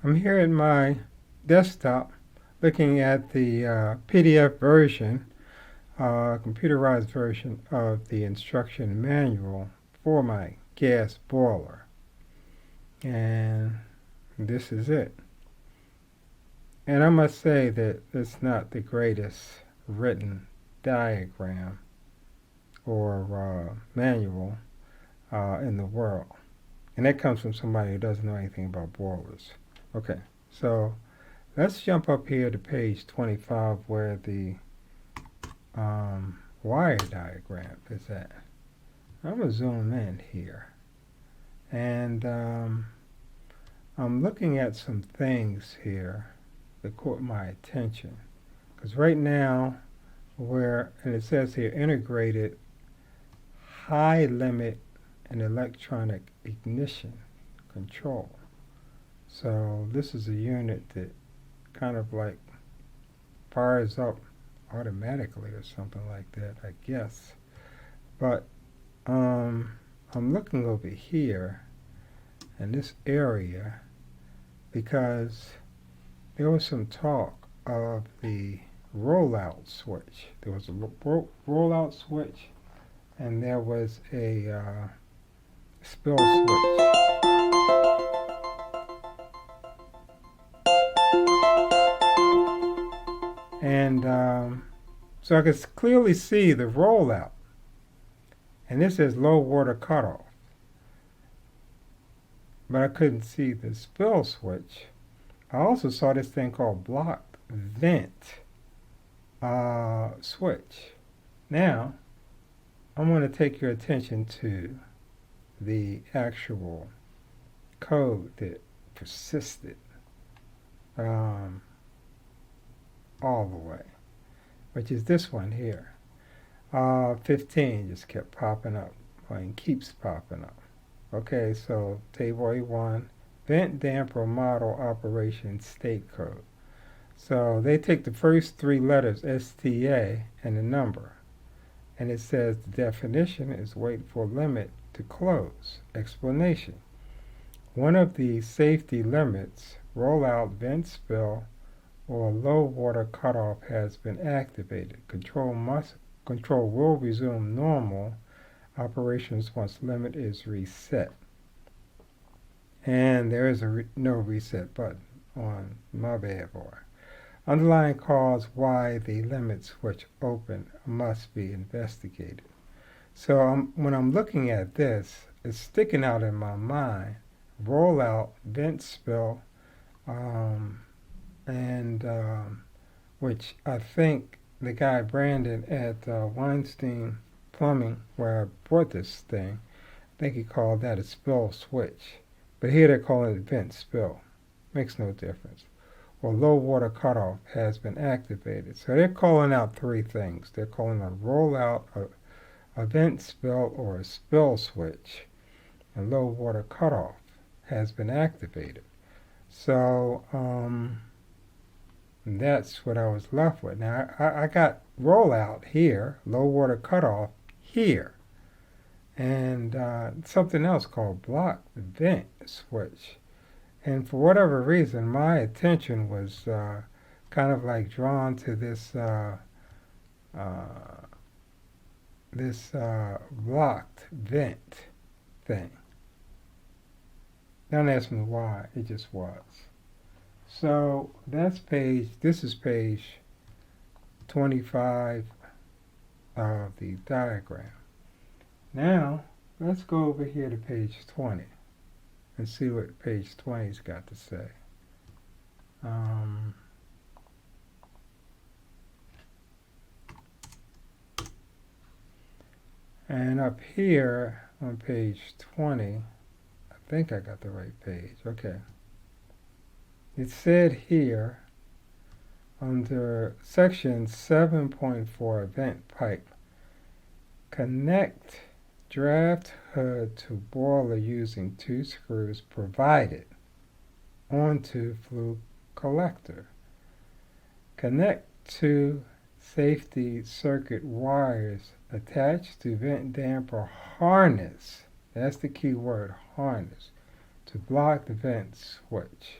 I'm here at my desktop looking at the PDF version, computerized version of the instruction manual for my gas boiler. And this is it. And I must say that it's not the greatest written diagram or manual in the world. And that comes from somebody who doesn't know anything about boilers. Okay, so let's jump up here to page 25 where the wire diagram is at. I'm going to zoom in here. And I'm looking at some things here that caught my attention. Because right now, and it says here, integrated high limit and electronic ignition control. So this is a unit that kind of like fires up automatically or something like that, I guess. But I'm looking over here in this area because there was some talk of the rollout switch. There was a rollout switch and there was a spill switch. And so I could clearly see the rollout. And this is low water cutoff. But I couldn't see the spill switch. I also saw this thing called blocked vent switch. Now, I want to take your attention to the actual code that persisted all the way, which is this one here. 15 just kept popping up, and keeps popping up. Okay, so table A1, vent damper model operation state code. So they take the first three letters, STA, and a number. And it says the definition is wait for limit to close. Explanation. One of the safety limits, rollout vent spill, or low water cutoff has been activated. Control will resume normal operations once limit is reset. And there is no reset button on my bad boy. Underlying cause why the limit switch open must be investigated. So when I'm looking at this, it's sticking out in my mind. Rollout, vent spill, which I think the guy Brandon at Weinstein Plumbing, where I bought this thing, I think he called that a spill switch. But here they're calling it vent spill. Makes no difference. Or low water cutoff has been activated. So they're calling out three things. They're calling a rollout, a vent spill, or a spill switch. And low water cutoff has been activated. So that's what I was left with. Now I got rollout here, low water cutoff here, and something else called block vent switch. And for whatever reason, my attention was kind of like drawn to this blocked vent thing. Don't ask me why, it just was. So this is page 25 of the diagram. Now, let's go over here to page 20 and see what page 20's got to say. And up here on page 20, I think I got the right page. Okay. It said here under section 7.4 vent pipe, connect draft hood to boiler using 2 screws provided onto flue collector. Connect 2 safety circuit wires attached to vent damper harness. That's the key word, harness, to block the vent switch.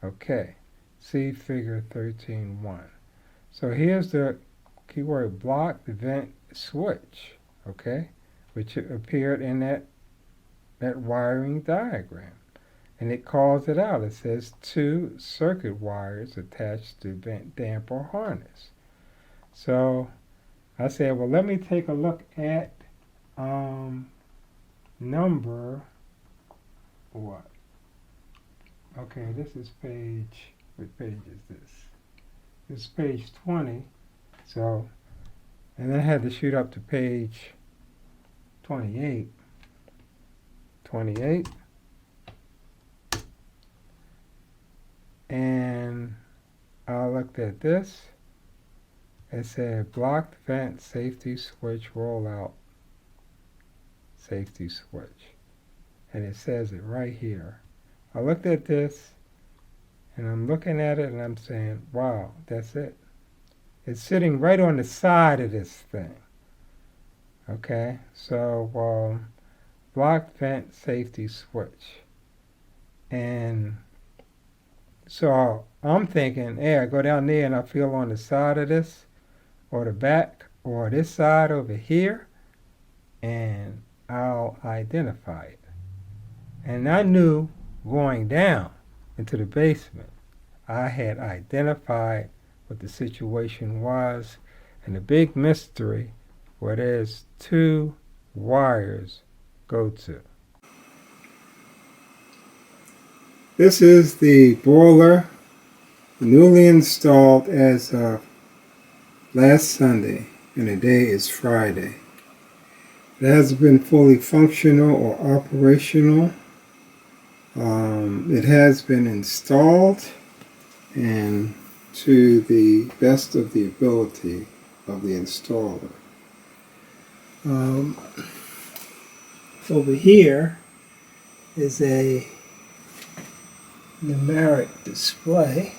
Okay, see figure 13.1. So here's the keyword blocked vent switch, okay, which appeared in that wiring diagram. And it calls it out. It says 2 circuit wires attached to vent damper harness. So I said, well, let me take a look at number what? Okay, this is page, what page is this? This is page 20. So, and I had to shoot up to page 28. 28. And I looked at this. It said blocked vent safety switch rollout safety switch. And it says it right here. I looked at this and I'm looking at it and I'm saying, wow, that's it. It's sitting right on the side of this thing. Okay, so blocked vent safety switch. And so I'm thinking, hey, I go down there and I feel on the side of this, or the back, or this side over here, and I'll identify it. And I knew going down into the basement, I had identified what the situation was, and the big mystery where there's 2 wires go to. This is the boiler newly installed as of last Sunday, and the day is Friday. It hasn't been fully functional or operational. It has been installed, and to the best of the ability of the installer. Over here is a numeric display,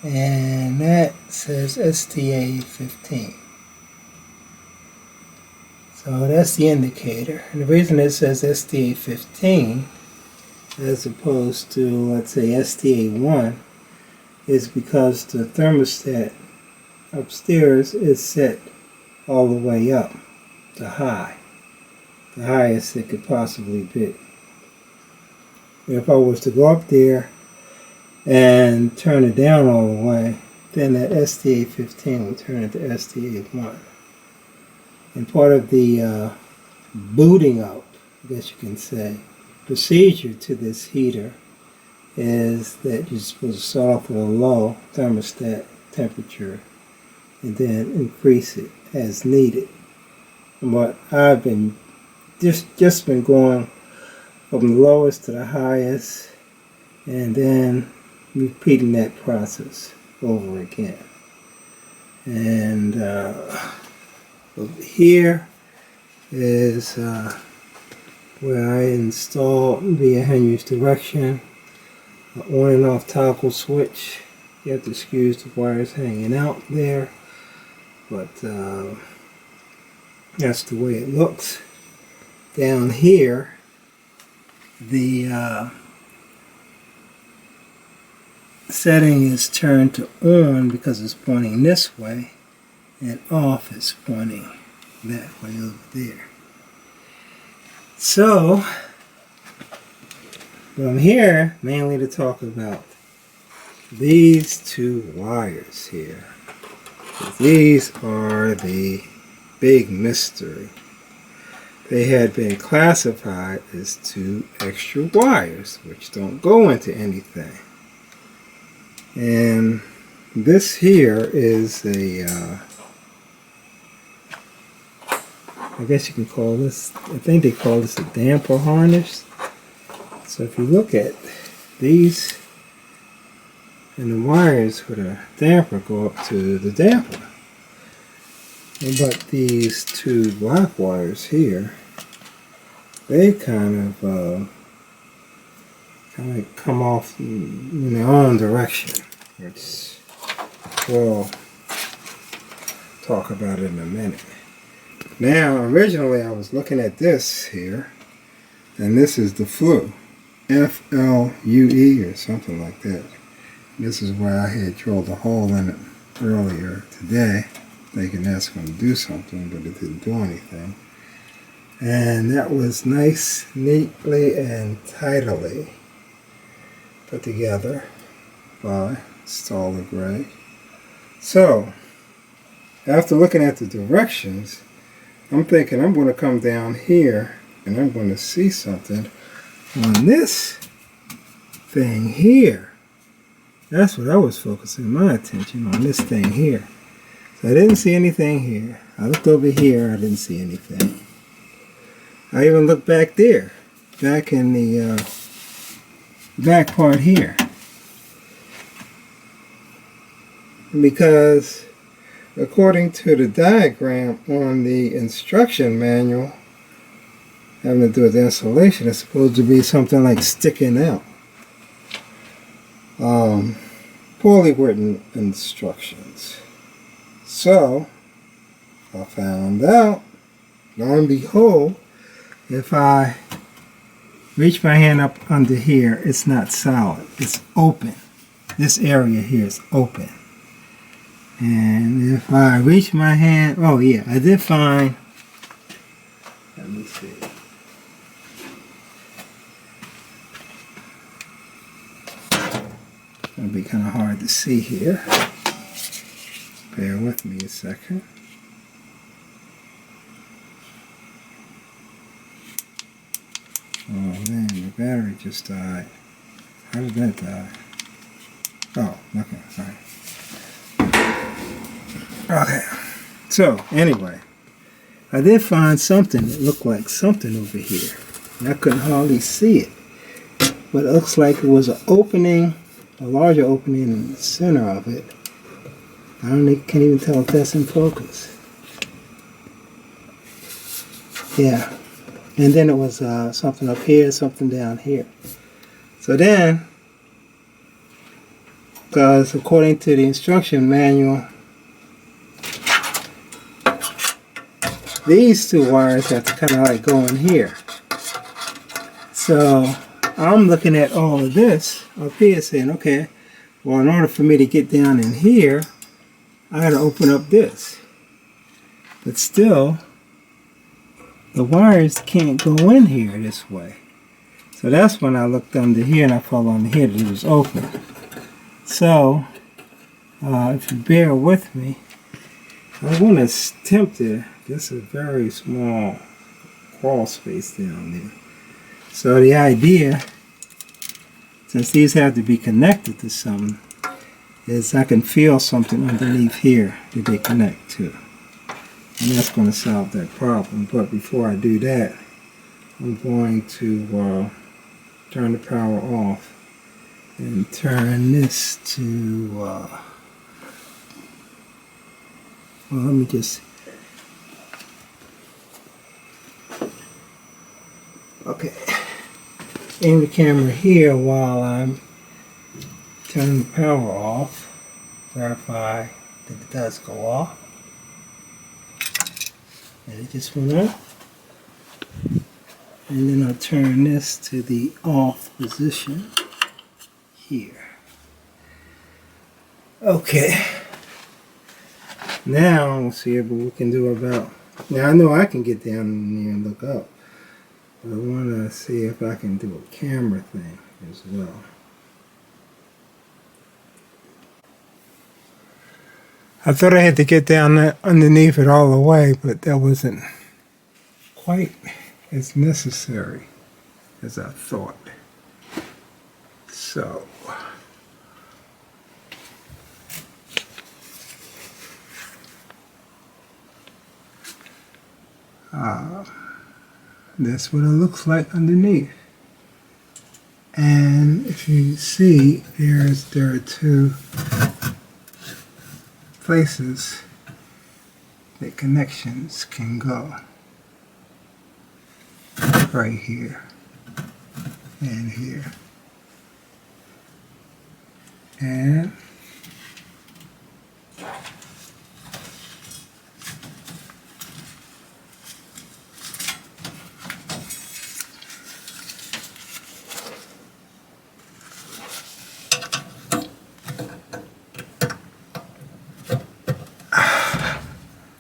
and that says STA 15. So that's the indicator. And the reason it says STA 15 as opposed to, let's say, STA 1 is because the thermostat upstairs is set all the way up to high, the highest it could possibly be. If I was to go up there and turn it down all the way, then that STA 15 would turn into STA 1. And part of the booting up, I guess you can say, procedure to this heater is that you're supposed to start off with a low thermostat temperature and then increase it as needed. And what I've been just been going from the lowest to the highest, and then repeating that process over again. And over here is where I installed via Henry's direction an on and off toggle switch. You have to excuse the wires hanging out there, but that's the way it looks. Down here, the setting is turned to on because it's pointing this way, and off is pointing that way over there. So, I'm here mainly to talk about these 2 wires here. These are the big mystery. They had been classified as 2 extra wires, which don't go into anything. And this here is a, I guess you can call this, I think they call this a damper harness. So if you look at these, and the wires for the damper go up to the damper. But these 2 black wires here, they kind of come off in their own direction, which we'll talk about it in a minute. Now, originally I was looking at this here, and this is the flue. FLUE or something like that. This is where I had drilled a hole in it earlier today, thinking that's going to do something, but it didn't do anything. And that was nice, neatly, and tidily put together by Staller Gray. So, after looking at the directions, I'm thinking I'm going to come down here and I'm going to see something on this thing here. That's what I was focusing my attention on, this thing here. So I didn't see anything here. I looked over here, I didn't see anything. I even looked back there, back in the back part here. Because according to the diagram on the instruction manual having to do with insulation, it's supposed to be something like sticking out. Poorly written instructions. So I found out, lo and behold, if I reach my hand up under here, it's not solid, it's open. This area here is open. And if I reach my hand, oh yeah, I did find, let me see. It'll be kind of hard to see here. Bear with me a second. Oh man, the battery just died. How did that die? Oh, okay, sorry. Okay, so anyway, I did find something that looked like something over here. And I couldn't hardly see it. But it looks like it was an opening, a larger opening in the center of it. I can't even tell if that's in focus. Yeah. And then it was something up here, something down here. So then, because according to the instruction manual, these two wires have to kind of like go in here. So I'm looking at all of this up here saying, okay, well, in order for me to get down in here, I got to open up this. But still, the wires can't go in here this way. So that's when I looked under here and I fell under here that it was open. So, if you bear with me, I want to attempt to, this is a very small crawl space down there. So the idea, since these have to be connected to something, is I can feel something underneath here that they connect to. And that's going to solve that problem. But before I do that, I'm going to turn the power off and turn this to, well, let me just, okay, aim the camera here while I'm turning the power off, verify that it does go off. And it just went off. And then I'll turn this to the off position here. Okay. Now we'll see what we can do about. Now I know I can get down in there and look up. But I want to see if I can do a camera thing as well. I thought I had to get down underneath it all the way, but that wasn't quite as necessary as I thought. So, that's what it looks like underneath. And if you see, there are two places that connections can go. Right here and here. And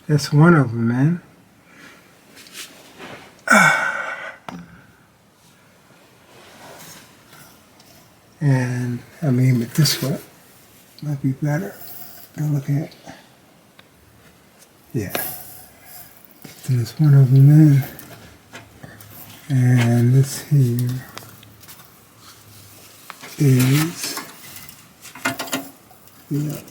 That's one of them, man. And I mean, but this one might be better to look at. Yeah. There's one of them in. And this here is the other.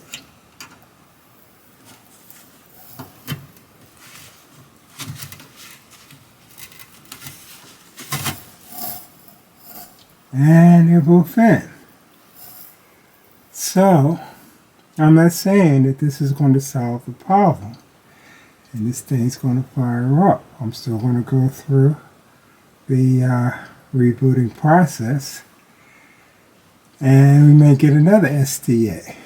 And they're both in. So, I'm not saying that this is going to solve the problem. And this thing's going to fire up. I'm still going to go through the rebooting process. And we may get another STA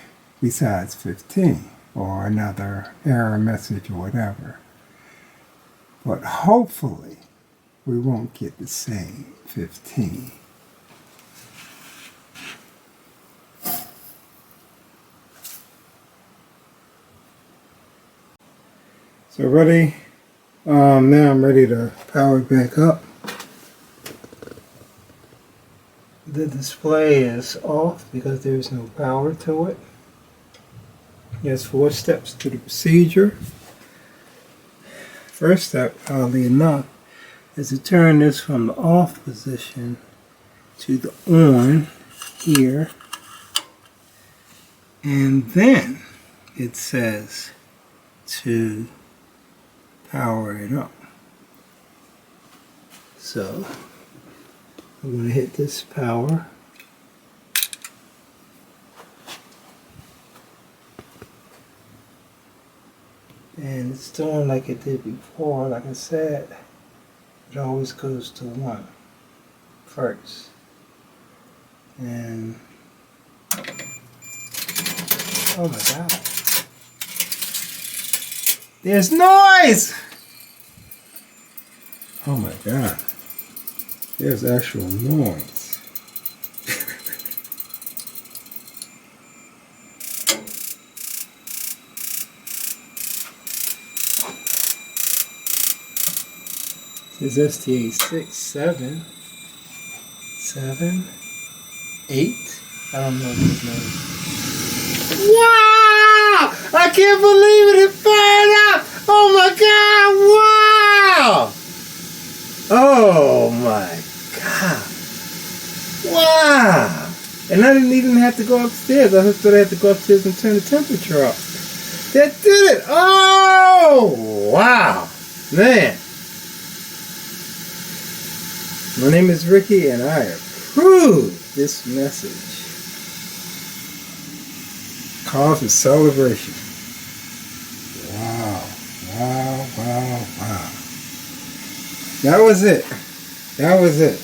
besides 15. Or another error message or whatever. But hopefully, we won't get the same 15. So ready, now I'm ready to power it back up. The display is off because there's no power to it. There's 4 steps to the procedure. First step, oddly enough, is to turn this from the off position to the on here. And then it says to power it up. So I'm going to hit this power. And it's doing like it did before. Like I said, it always goes to 1 first. And oh my God. There's noise! Oh my God. There's actual noise. This is STA 6, 7, 7, 8. I don't know these numbers. Wow! I can't believe it! It fired up! Oh my God! Wow! Oh my God! Wow! And I didn't even have to go upstairs. I just thought I had to go upstairs and turn the temperature up. That did it! Oh! Wow! Man! My name is Ricky and I approve this message. Cause for celebration. Wow, wow, wow, wow. That was it. That was it.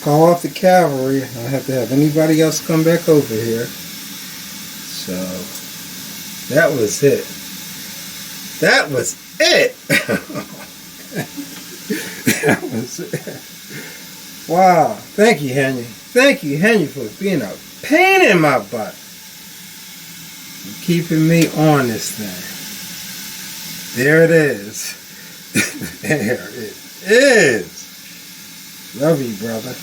Call off the cavalry. I don't have to have anybody else come back over here. So, that was it. That was it. That was it. Wow. Thank you, Henry. Thank you, Henry, for being a pain in my butt. Keeping me on this thing. There it is. There it is. Love you, brother.